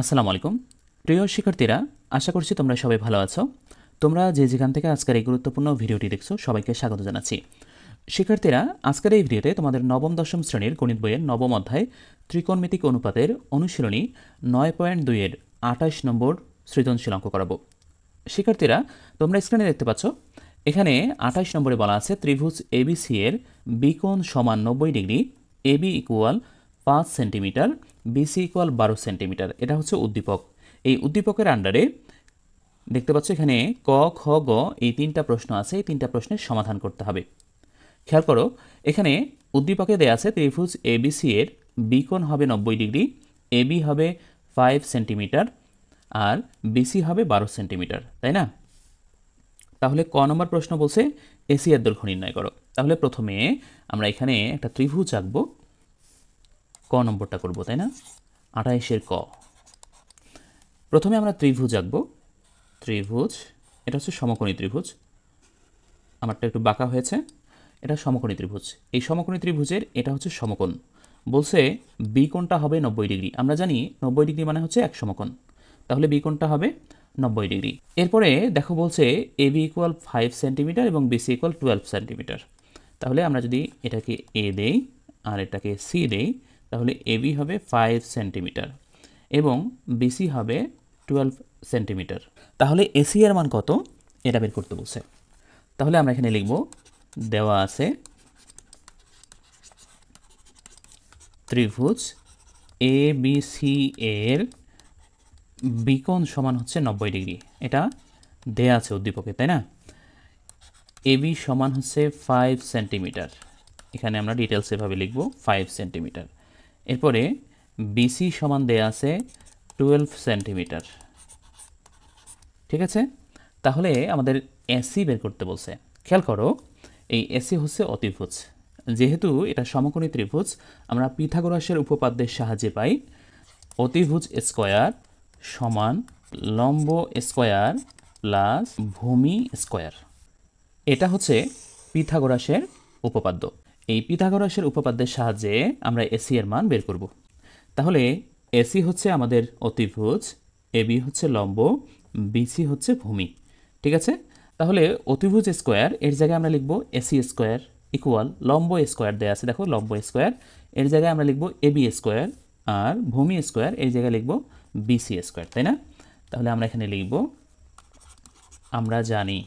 আসসালামু আলাইকুম প্রিয় শিক্ষার্থীরা, আশা করছি তোমরা সবাই ভালো আছো। তোমরা যে যেখান থেকে আজকের এই গুরুত্বপূর্ণ ভিডিওটি দেখছো সবাইকে স্বাগত জানাচ্ছি। শিক্ষার্থীরা, আজকের এই ভিডিওতে তোমাদের নবম দশম শ্রেণীর গণিত বইয়ের নবম অধ্যায় ত্রিকোণমিতিক অনুপাতের অনুশীলনী 9.2-এর 28 নম্বর সৃজনশীল অঙ্ক করাবো। শিক্ষার্থীরা, তোমরা স্ক্রিনে দেখতে পাচ্ছ, এখানে 28 নম্বরে বলা আছে ত্রিভুজ এবিসি এর বিকোণ সমান 90 degree, AB equal 5 centimetre, BC equal 12 centimetre. এটা হচ্ছে উদ্দীপক। এই উদ্দীপকের আন্ডারে দেখতে পাচ্ছ এখানে ক, খ, গ এই তিনটা প্রশ্ন আছে। এই তিনটা প্রশ্নের সমাধান করতে হবে। খেয়াল করো, এখানে উদ্দীপকে দেয়া আছে ত্রিভুজ এবিসি এর বিকোণ হবে 90 ডিগ্রি, এবি হবে 5 সেন্টিমিটার আর বিসি হবে 12 সেন্টিমিটার, তাই না? তাহলে ক নম্বর প্রশ্ন বলছে এসি এর দৈর্ঘ্য নির্ণয় করো। তাহলে প্রথমে আমরা এখানে একটা ত্রিভুজ আঁকবো, ক নম্বরটা করব, তাই না? 28-এর ক। প্রথমে আমরা ত্রিভুজ আঁকবো। ত্রিভুজ, এটা হচ্ছে সমকোণী ত্রিভুজ। আমারটা একটু বাঁকা হয়েছে। এটা সমকোণী ত্রিভুজ। এই সমকোণী ত্রিভুজের এটা হচ্ছে সমকোণ। বলছে বিকোণটা হবে 90 ডিগ্রি। আমরা জানি 90 ডিগ্রি মানে হচ্ছে এক সমকোণ। তাহলে বিকোণটা হবে 90 ডিগ্রি। এরপরে দেখো বলছে এবি ইকুয়াল 5 সেন্টিমিটার এবং বিসি ইকুয়াল 12 সেন্টিমিটার। তাহলে আমরা যদি এটাকে এ দেই আর এটাকে সি দেই, তাহলে এবি হবে 5 সেন্টিমিটার এবং বিসি হবে 12 সেন্টিমিটার। তাহলে এসি এর মান কত এটা বের করতে বলছে। তাহলে আমরা এখানে লিখব, দেওয়া আছে ত্রিভুজ এ বি সি এর বিকোণ সমান হচ্ছে 90 ডিগ্রি। এটা দেয়া আছে উদ্দীপকে, তাই না? এবি সমান হচ্ছে 5 সেন্টিমিটার। এখানে আমরা ডিটেলস এভাবে লিখব 5 সেন্টিমিটার। এরপরে বিসি সমান দেয়া আছে 12 সেন্টিমিটার। ঠিক আছে? তাহলে আমাদের এসি বের করতে বলছে। খেয়াল করো, এই এসি হচ্ছে অতিভুজ। যেহেতু এটা সমকোণী ত্রিভুজ, আমরা পিথাগোরাসের উপপাদ্যের সাহায্যে পাই অতিভুজ স্কয়ার সমান লম্ব স্কয়ার প্লাস ভূমি স্কয়ার। এটা হচ্ছে পিথাগোরাসের উপপাদ্য। এই পিথাগোরাসের উপপাদ্যের সাহায্যে আমরা এসি এর মান বের করব। তাহলে এসি হচ্ছে আমাদের অতিভুজ, এবি হচ্ছে লম্ব, বিসি হচ্ছে ভূমি। ঠিক আছে? তাহলে অতিভুজ স্কোয়ার এর জায়গায় আমরা লিখব এসি স্কোয়ার ইকুয়াল লম্ব স্কোয়ার দেওয়া আছে, দেখো লম্ব স্কোয়ার এর জায়গায় আমরা লিখব এবি স্কোয়ার, আর ভূমি স্কোয়ার এর জায়গায় লিখব বিসি স্কোয়ার, তাই না? তাহলে আমরা এখানে লিখব, আমরা জানি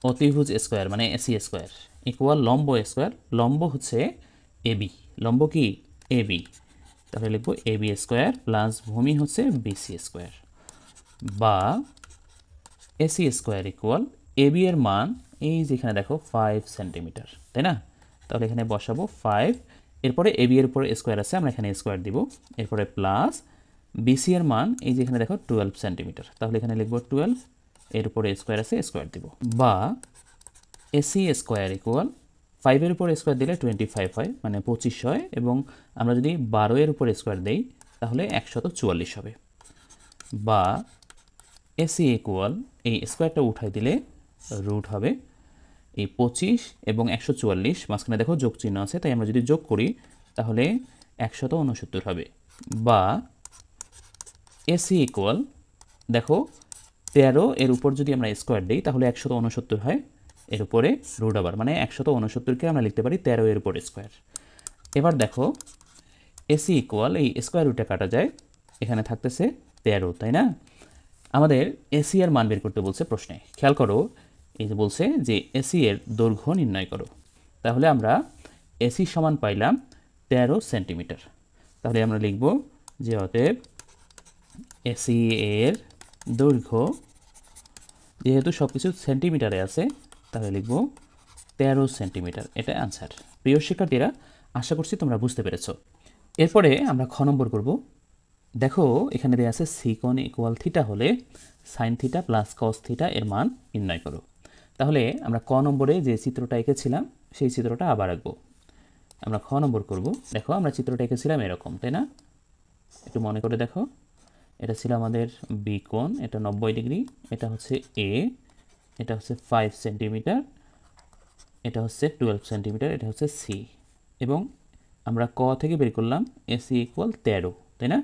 অতিভুজ স্কোয়ার মানে এসি স্কোয়ার ইকুয়াল লম্ব স্কোয়ার। লম্ব হচ্ছে এবি, লম্ব কি এবি, তাহলে লিখব এবি স্কোয়ার প্লাস ভূমি হচ্ছে বিসি স্কোয়ার, বা এসি স্কোয়ার ইকুয়াল এবি এর মান এই যেখানে দেখো 5 সেন্টিমিটার, তাই না? তাহলে এখানে বসাবো 5, এরপরে এবি এর উপরে স্কোয়ার আছে, আমরা এখানে স্কোয়ার দিব, এরপরে প্লাস বিসি এর মান এই যেখানে দেখো 12 সেন্টিমিটার, তাহলে এখানে লিখব 12, এর উপরে স্কোয়ার আছে স্কোয়ার দিব, বা এসি স্কোয়ার ইকুয়াল 5-এর উপর স্কোয়ার দিলে 25 হয়, মানে 25 হয়, এবং আমরা যদি 12-এর উপর স্কোয়ার দেই তাহলে 144 হবে, বা এসি ইকুয়াল এই স্কোয়ারটা উঠাই দিলে রুট হবে এই 25 এবং 144, মাঝখানে দেখো যোগ চিহ্ন আছে, তাই আমরা যদি যোগ করি তাহলে 169 হবে, বা এসি ইকুয়াল দেখো 13 এর উপর যদি আমরা স্কোয়ার দিই তাহলে 169 হয়, এর উপরে রুট আবার, মানে 169কে আমরা লিখতে পারি 13 এর উপর স্কোয়ার। এবার দেখো এসি ইকুয়াল এই স্কোয়ার রুটে কাটা যায়, এখানে থাকতেছে 13, তাই না? আমাদের এসি এর মান বের করতে বলছে প্রশ্নে। খেয়াল করো, এই যে বলছে যে এসি এর দৈর্ঘ্য নির্ণয় করো। তাহলে আমরা এসি সমান পাইলাম 13 সেন্টিমিটার। তাহলে আমরা লিখব যে অতএব এসি এর দৈর্ঘ্য, যেহেতু সব কিছু সেন্টিমিটারে আছে তাহলে লিখব 13 সেন্টিমিটার। এটা অ্যান্সার। প্রিয় শিক্ষার্থীরা, আশা করছি তোমরা বুঝতে পেরেছ। এরপরে আমরা খ নম্বর করব। দেখো এখানে দেওয়া আছে সিকোণ ইকুয়াল থিটা হলে sine theta plus cos theta এর মান নির্ণয় করো। তাহলে আমরা ক নম্বরে যে চিত্রটা এঁকেছিলাম সেই চিত্রটা আবার আঁকবো। আমরা খ নম্বর করব। দেখো আমরা চিত্রটা এঁকেছিলাম এরকম, তাই না? একটু মনে করে দেখো, এটা ছিল আমাদের বি কোণ, এটা 90 ডিগ্রি, এটা হচ্ছে এ, এটা হচ্ছে 5 সেন্টিমিটার, এটা হচ্ছে 12 সেন্টিমিটার, এটা হচ্ছে সি, এবং আমরা ক থেকে বের করলাম এসি ইকুয়াল 13, তাই না?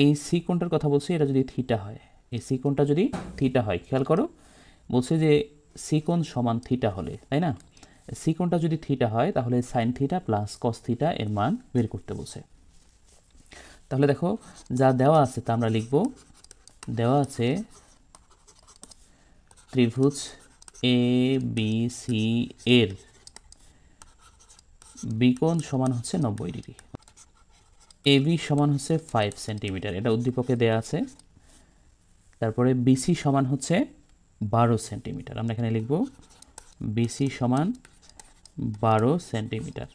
এই সি কোণটার কথা বলছি, এটা যদি থিটা হয়, এই সি কোণটা যদি থিটা হয়, খেয়াল করো বলছে যে সি কোণ সমান থিটা হলে, তাই না? সি কোণটা যদি থিটা হয় তাহলে sine theta plus cos theta এর মান বের করতে বলছে। তাহলে দেখো যা দেওয়া আছে তা আমরা লিখব। দেওয়া আছে ত্রিভুজ এ বি সি এর বিকোণ সমান হচ্ছে 90 ডিগ্রি, এ বি সমান হচ্ছে 5 সেন্টিমিটার, এটা উদ্দীপকে দেয়া আছে। তারপরে বিসি সমান হচ্ছে 12 সেন্টিমিটার, আমরা এখানে লিখব বিসি সমান 12 সেন্টিমিটার,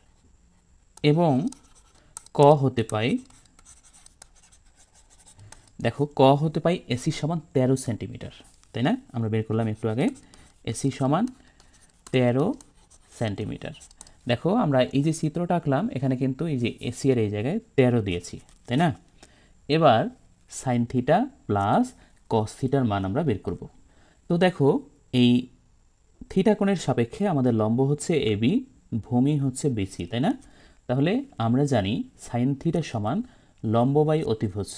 এবং ক হতে পাই, দেখো ক হতে পাই এসি সমান 13 সেন্টিমিটার, তাই না? আমরা বের করলাম একটু আগে এসি সমান 13 সেন্টিমিটার। দেখো আমরা এই যে চিত্রটা আঁকলাম এখানে কিন্তু এই যে এসি এর এই জায়গায় 13 দিয়েছি, তাই না? এবার সাইন থিটা প্লাস কস থিটার মান আমরা বের করব। তো দেখো এই থিটা কোণের সাপেক্ষে আমাদের লম্ব হচ্ছে এবি, ভূমি হচ্ছে বিসি, তাই না? তাহলে আমরা জানি সাইন থিটা সমান লম্ব বাই অতিভুজ।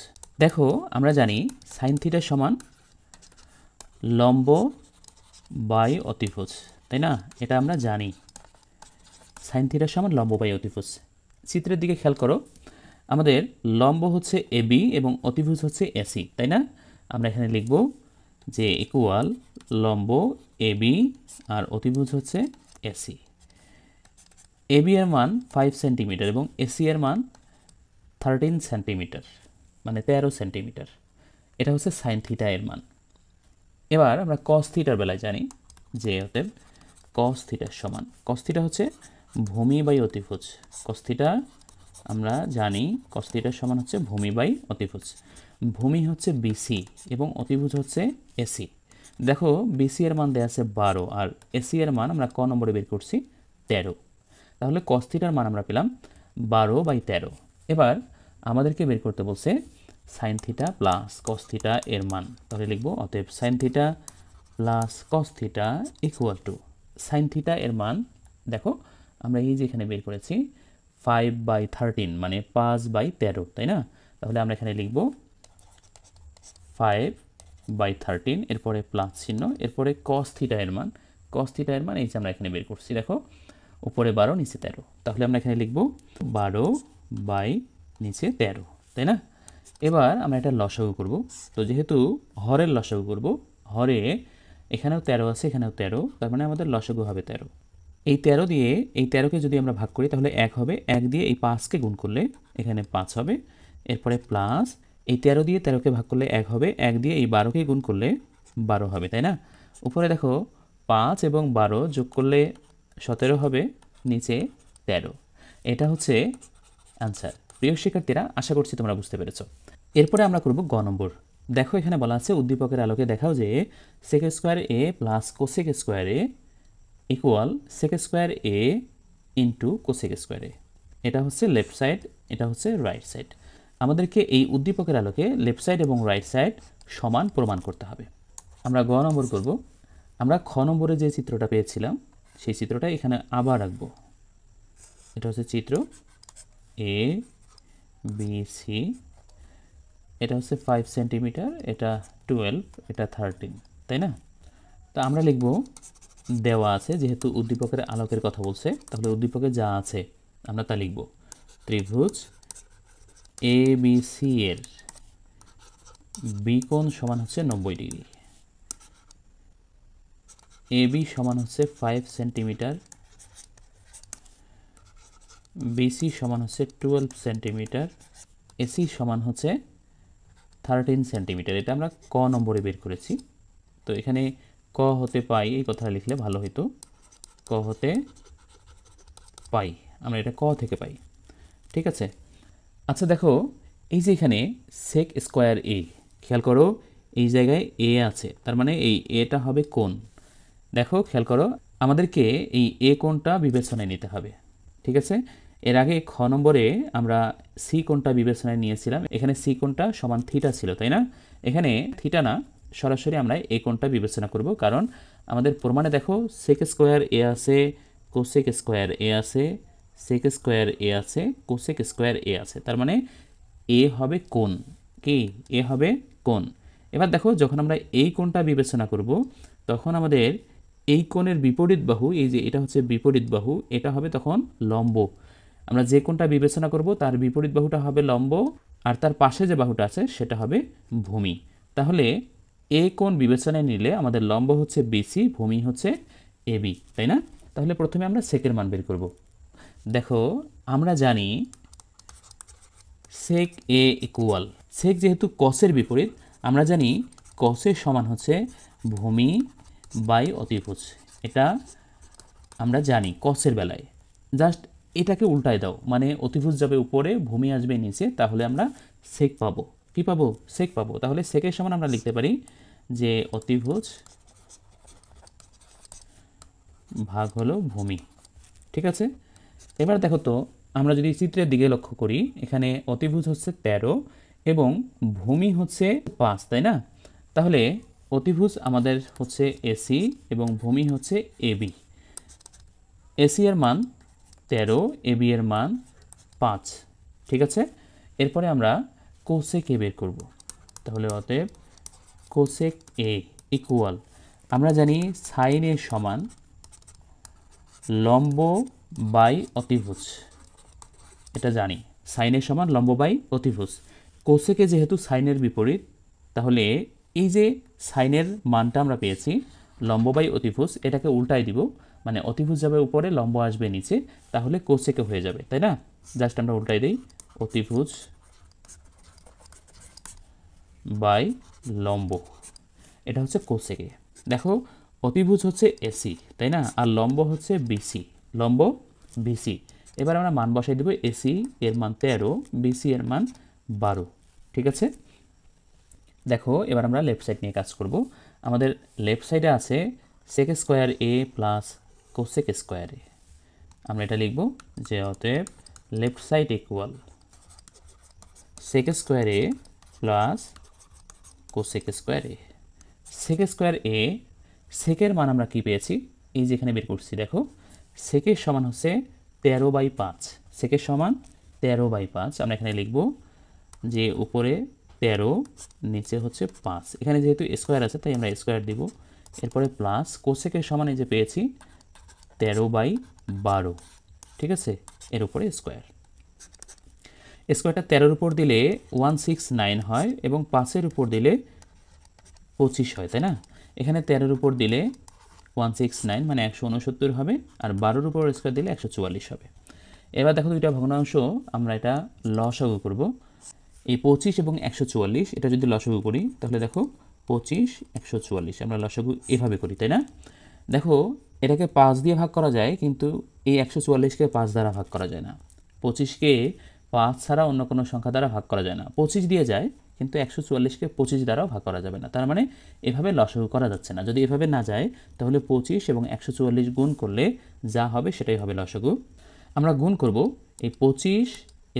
দেখো আমরা জানি সাইন থিটা সমান লম্ব বাই অতিভুজ, তাই না? এটা আমরা জানি সাইন থিটা সমান লম্ব বাই অতিভুজ। চিত্রের দিকে খেয়াল করো, আমাদের লম্ব হচ্ছে এবি এবং অতিভুজ হচ্ছে এসি, তাই না? আমরা এখানে লিখব যে ইকুয়াল লম্ব এবি আর অতিভুজ হচ্ছে এসি। এবি এর মান 5 সেন্টিমিটার এবং এসি এর মান 13 সেন্টিমিটার, মানে 13 সেন্টিমিটার। এটা হচ্ছে সাইন থিটা এর মান। এবার আমরা কস থিটার বেলায় জানি যে অতএব কস থিটার সমান, কস থিটা হচ্ছে ভূমি বাই অতিভুজ। কস থিটা আমরা জানি কস থিটার সমান হচ্ছে ভূমি বাই অতিভুজ। ভূমি হচ্ছে বিসি এবং অতিভুজ হচ্ছে এসি। দেখো বিসি এর মান দেওয়া আছে 12 আর এসি এর মান আমরা ক নম্বরে বের করছি 13। তাহলে কস থিটার মান আমরা পেলাম 12/13। এবার আমাদেরকে বের করতে বলছে sine theta plus cos theta এর মান। তাহলে লিখব অতএব sine theta plus cos theta equal to sine theta এর মান, দেখো আমরা এই যে এখানে বের করেছি 5/13 মানে 5/13, তাই না? তাহলে আমরা এখানে লিখব 5/13, এরপরে প্লাস চিহ্ন, এরপরে কস থিটা এর মান। কস থিটা এর মান এই যে আমরা এখানে বের করছি, দেখো উপরে 12 নিচে 13, তাহলে আমরা এখানে লিখব 12/13, তাই না? এবার আমরা এটা লসাগু করব। তো যেহেতু হরের লসাগু করব, হরে এখানেও 13 আছে এখানেও 13, তার মানে আমাদের লসাগু হবে 13। এই 13 দিয়ে এই 13কে যদি আমরা ভাগ করি তাহলে 1 হবে, 1 দিয়ে এই 5কে গুণ করলে এখানে 5 হবে, এরপরে প্লাস এই 13 দিয়ে 13কে ভাগ করলে 1 হবে, 1 দিয়ে এই 12কে গুণ করলে 12 হবে, তাই না? উপরে দেখো 5 এবং 12 যোগ করলে 17 হবে, নিচে 13। এটা হচ্ছে আনসার। প্রিয় শিক্ষার্থীরা, আশা করছি তোমরা বুঝতে পেরেছো। এরপরে আমরা করব গ নম্বর। দেখো এখানে বলা আছে উদ্দীপকের আলোকে দেখাও যে সেক square A plus cosec square A equal sec square A into cosec square এ। এটা হচ্ছে লেফট সাইড, এটা হচ্ছে রাইট সাইড। আমাদেরকে এই উদ্দীপকের আলোকে লেফট সাইড এবং রাইট সাইড সমান প্রমাণ করতে হবে। আমরা গ নম্বর করব। আমরা খ নম্বরে যে চিত্রটা পেয়েছিলাম সেই চিত্রটা এখানে আবার রাখবো। এটা হচ্ছে চিত্র এ বি সি, এটা হচ্ছে 5 সেন্টিমিটার, এটা 12, এটা 13, তাই না? তো আমরা লিখব দেওয়া আছে, যেহেতু উদ্দীপকের আলোকের কথা বলছে তাহলে উদ্দীপকে যা আছে আমরা তা লিখব। ত্রিভুজ এ বি সি এর বিকোণ সমান হচ্ছে 90 ডিগ্রি, এ বি সমান হচ্ছে 5 সেন্টিমিটার, বিসি সমান হচ্ছে 12 সেন্টিমিটার, এসি সমান হচ্ছে 13 সেন্টিমিটার। এটা আমরা ক নম্বরে বের করেছি। তো এখানে ক হতে পাই এই কথাটা লিখলে ভালো হতো, ক হতে পাই, আমরা এটা ক থেকে পাই, ঠিক আছে? আচ্ছা দেখো এই যে এখানে সেক স্কোয়ার এ, খেয়াল করো এই জায়গায় এ আছে, তার মানে এই এটা হবে কোণ। দেখো খেয়াল করো আমাদেরকে এই এ কোণটা বিবেচনায় নিতে হবে, ঠিক আছে? এর আগে খ নম্বরে আমরা সি কোণটা বিবেচনায় নিয়েছিলাম, এখানে সি কোণটা সমান থিটা ছিল, তাই না? এখানে থিটা না, সরাসরি আমরা এ কোণটা বিবেচনা করব, কারণ আমাদের প্রমাণে দেখো সেক স্কোয়ার এ আছে, কোসেক স্কোয়ার এ আছে, সেক স্কোয়ার এ আছে, কোসেক স্কোয়ার এ আছে, তার মানে এ হবে কোণ, কি এ হবে কোণ। এবার দেখো যখন আমরা এই কোণটা বিবেচনা করব তখন আমাদের এই কোণের বিপরীত বাহু, এই যে এটা হচ্ছে বিপরীত বাহু, এটা হবে তখন লম্ব। আমরা যে কোণটা বিবেচনা করব তার বিপরীত বাহুটা হবে লম্ব, আর তার পাশে যে বাহুটা আছে সেটা হবে ভূমি। তাহলে এ কোণ বিবেচনায় নিলে আমাদের লম্ব হচ্ছে বিসি, ভূমি হচ্ছে এবি, তাই না? তাহলে প্রথমে আমরা সেকের মান বের করব। দেখো আমরা জানি সেক এ ইকুয়াল, সেক যেহেতু কসের বিপরীত, আমরা জানি কসের সমান হচ্ছে ভূমি বাই অতিভুজ। এটা আমরা জানি কসের বেলায়। জাস্ট এটাকে উল্টায় দাও, মানে অতিভুজ যাবে উপরে, ভূমি আসবে নিচে, তাহলে আমরা সেক পাবো। কি পাবো? সেক পাবো। তাহলে সেকের সমান আমরা লিখতে পারি যে অতিভুজ ভাগ হলো ভূমি। ঠিক আছে, এবার দেখো তো আমরা যদি চিত্রের দিকে লক্ষ্য করি, এখানে অতিভুজ হচ্ছে 13 এবং ভূমি হচ্ছে 5, তাই না? তাহলে অতিভুজ আমাদের হচ্ছে এসি এবং ভূমি হচ্ছে এবি। এসি এর মান 13, এবি এর মান 5। ঠিক আছে, এরপরে আমরা কোসেক এ বের করব। তাহলে অতএব কোসেক এ ইকুয়াল, আমরা জানি সাইন এ সমান লম্ব বাই অতিভুজ, এটা জানি সাইনের সমান লম্ব বাই অতিভুজ। কোসেকে যেহেতু সাইনের বিপরীত, তাহলে এই যে সাইনের মানটা আমরা পেয়েছি লম্ব বাই অতিভুজ, এটাকে উল্টাই দিব, মানে অতিভুজ যাবে উপরে, লম্ব আসবে নিচে, তাহলে কোসেকে হয়ে যাবে, তাই না? জাস্ট আমরা উল্টাই দিই, অতিভুজ বাই লম্ব, এটা হচ্ছে কোসেকে। দেখো অতিভুজ হচ্ছে এসি, তাই না? আর লম্ব হচ্ছে বিসি, লম্ব বিসি। এবার আমরা মান বসাই দেব, এসি এর মান 13, বিসি এর মান 12। ঠিক আছে, দেখো এবার আমরা লেফট সাইড নিয়ে কাজ করব। আমাদের লেফট সাইডে আছে sec square A plus cosec square A. আমরা এটা লিখব যে অতএব left side equal sec square A plus cosec square A. Sec square A, সেকের মান আমরা কি পেয়েছি, এই যে এখানে বের করছি, দেখো সেকের সমান হচ্ছে 13/5, সেকের সমান 13/5। আমরা এখানে লিখব যে উপরে 13, নিচে হচ্ছে 5, এখানে যেহেতু স্কোয়ার আছে তাই আমরা স্কোয়ার দিব। এরপরে প্লাস কোসেকের সমান এই যে পেয়েছি 13/12। ঠিক আছে, এর উপরে স্কোয়ার। স্কোয়ারটা 13-এর উপর দিলে 169 হয় এবং 5-এর উপর দিলে 25 হয়, তাই না? এখানে 13-এর উপর দিলে 169 মানে 169 হবে, আর 12-এর উপর স্কোয়ার দিলে 144 হবে। এবার দেখো দুইটা ভগ্নাংশ, আমরা এটা লসাগু করব। এই 25 এবং 144 এটা যদি লসাগু করি তাহলে দেখো 25, 144 আমরা লসাগু এভাবে করি, তাই না? দেখো এটাকে 5 দিয়ে ভাগ করা যায়, কিন্তু এই 144কে 5 দ্বারা ভাগ করা যায় না। 25কে 5 ছাড়া অন্য কোনো সংখ্যা দ্বারা ভাগ করা যায় না। 25 দিয়ে যায়, কিন্তু 144কে 25 দ্বারাও ভাগ করা যাবে না। তার মানে এভাবে লসাগু করা যাচ্ছে না। যদি এভাবে না যায় তাহলে 25 এবং 144 গুণ করলে যা হবে সেটাই হবে লসাগু। আমরা গুণ করব এই 25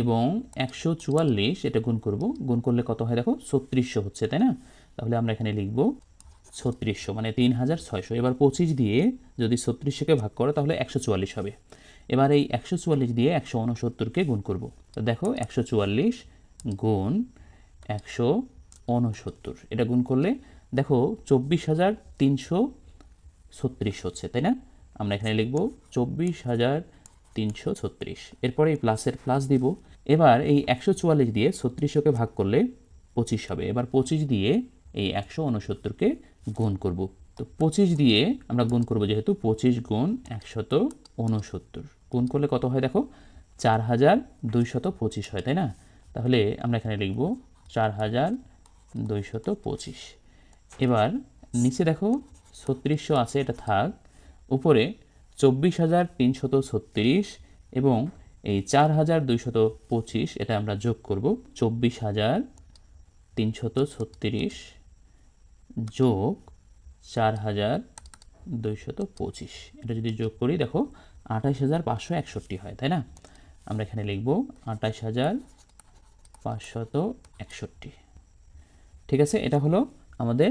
এবং 144, এটা গুণ করব, গুণ করলে কত হয় দেখো 3600 হচ্ছে, তাই না? তাহলে আমরা এখানে লিখব 3600 মানে 3600। এবার 25 দিয়ে যদি 3600কে ভাগ করো তাহলে 144 হবে। এবার এই 144 দিয়ে 169কে গুণ করব। তো দেখো 144 গুণ 169, এটা গুণ করলে দেখো 24,336 হচ্ছে, তাই না? আমরা এখানে লিখব 24,336। এরপরে এই প্লাসের প্লাস দিব। এবার এই 144 দিয়ে 3600কে ভাগ করলে 25 হবে। এবার 25 দিয়ে এই 169কে গুণ করব। তো 25 দিয়ে আমরা গুণ করব, যেহেতু 25 গুণ 169 গুণ করলে কত হয় দেখো 4225 হয়, তাই না? তাহলে আমরা এখানে লিখব 4225। এবার নিচে দেখো 3600 আছে, এটা থাক, উপরে 24,336 এবং এই 4225 এটা আমরা যোগ করব। 24,336 যোগ 4225, এটা যদি যোগ করি দেখো 28,561 হয়, তাই না? আমরা এখানে লিখব 28,561। ঠিক আছে, এটা হলো আমাদের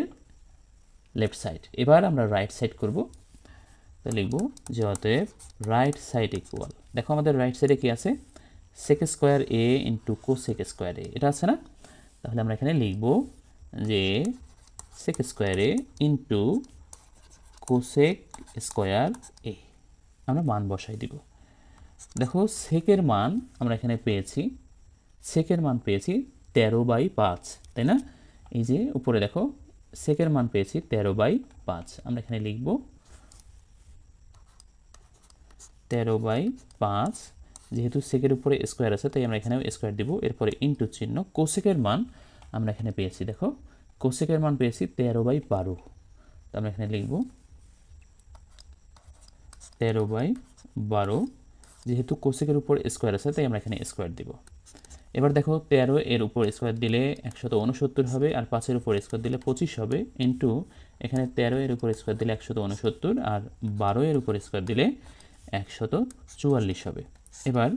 লেফট সাইড। এবার আমরা রাইট সাইড করব। তো লিখব যে অতএব রাইট সাইড ইকুয়াল, দেখো আমাদের রাইট সাইডে কি আছে, সেক স্কোয়ার এ ইন্টু কোসেক স্কোয়ার এ, এটা আছে না? তাহলে আমরা এখানে লিখব যে সেক square A into cosec square A, আমরা মান বসাই দিব। দেখো সেকের মান আমরা এখানে পেয়েছি, সেকের মান পেয়েছি 13/5, তাই না? এই যে উপরে দেখো সেকের মান পেয়েছি 13/5, আমরা এখানে লিখব 13/5, যেহেতু সেকের উপরে স্কোয়ার আছে তাই আমরা এখানেও স্কোয়ার দিব, এরপরে ইন্টু চিহ্ন। কোসেকের মান আমরা এখানে পেয়েছি, দেখো কোসেকের মান পেয়েছি 13/12, তো আমরা এখানে লিখব 13/12, যেহেতু কোসেকের উপর স্কোয়ার আছে তাই আমরা এখানে স্কোয়ার দিব। এবার দেখো 13 এর উপর স্কোয়ার দিলে 169 হবে, আর 5 এর উপর স্কোয়ার দিলে 25 হবে, ইন্টু এখানে 13 এর উপর স্কোয়ার দিলে 169, আর 12 এর উপর স্কোয়ার দিলে 144 হবে। এবার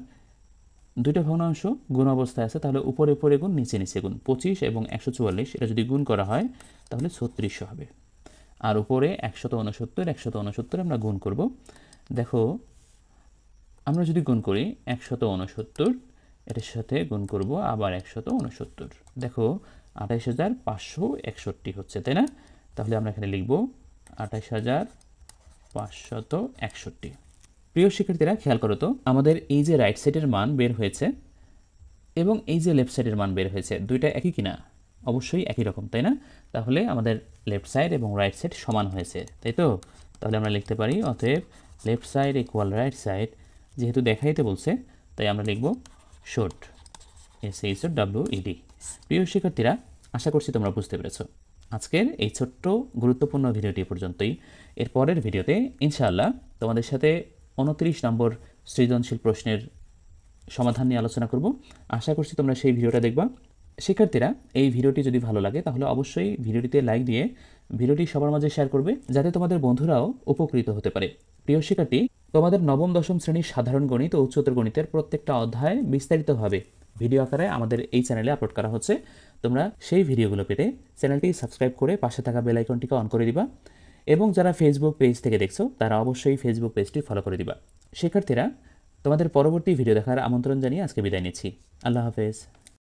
দুইটা ভগ্নাংশ গুণ অবস্থায় আছে, তাহলে উপরে উপরে গুণ নিচে নিচে গুণ, 25 এবং 144 এটা যদি গুণ করা হয় তাহলে 3600 হবে। আর উপরে 169 আমরা গুণ করব। দেখো আমরা যদি গুণ করি 169 এটার সাথে গুণ করব আবার 169, দেখো 28561 হচ্ছে, তাই না? তাহলে আমরা এখানে লিখব 28561। প্রিয় শিক্ষার্থীরা খেয়াল করো তো, আমাদের এই যে রাইট সাইডের মান বের হয়েছে এবং এই যে লেফট সাইডের মান বের হয়েছে, দুইটা একই কিনা? অবশ্যই একই রকম, তাই না? তাহলে আমাদের লেফট সাইড এবং রাইট সাইড সমান হয়েছে, তাই তো? তাহলে আমরা লিখতে পারি অতএব left side equal right side, যেহেতু দেখাইতে বলছে তাই আমরা লিখব শোড, SHOWED। প্রিয় শিক্ষার্থীরা, আশা করছি তোমরা বুঝতে পেরেছো। আজকের এই ছোট্ট গুরুত্বপূর্ণ ভিডিওটি পর্যন্তই। এর পরের ভিডিওতে ইনশাআল্লাহ তোমাদের সাথে 29 নম্বর সৃজনশীল প্রশ্নের সমাধান নিয়ে আলোচনা করব। আশা করছি তোমরা সেই ভিডিওটা দেখবা। শিক্ষার্থীরা, এই ভিডিওটি যদি ভালো লাগে তাহলে অবশ্যই ভিডিওটিতে লাইক দিয়ে ভিডিওটি সবার মাঝে শেয়ার করবে, যাতে তোমাদের বন্ধুরাও উপকৃত হতে পারে। প্রিয় শিক্ষার্থী, তোমাদের নবম দশম শ্রেণীর সাধারণ গণিত ও উচ্চতর গণিতের প্রত্যেকটা অধ্যায় বিস্তারিতভাবে ভিডিও আকারে আমাদের এই চ্যানেলে আপলোড করা হচ্ছে। তোমরা সেই ভিডিওগুলো পেতে চ্যানেলটি সাবস্ক্রাইব করে পাশে থাকা বেল আইকনটিকে অন করে দিবা, এবং যারা ফেসবুক পেজ থেকে দেখছো তারা অবশ্যই ফেসবুক পেজটি ফলো করে দিবা। শিক্ষার্থীরা, তোমাদের পরবর্তী ভিডিও দেখার আমন্ত্রণ জানিয়ে আজকে বিদায় নিচ্ছি। আল্লাহ হাফেজ।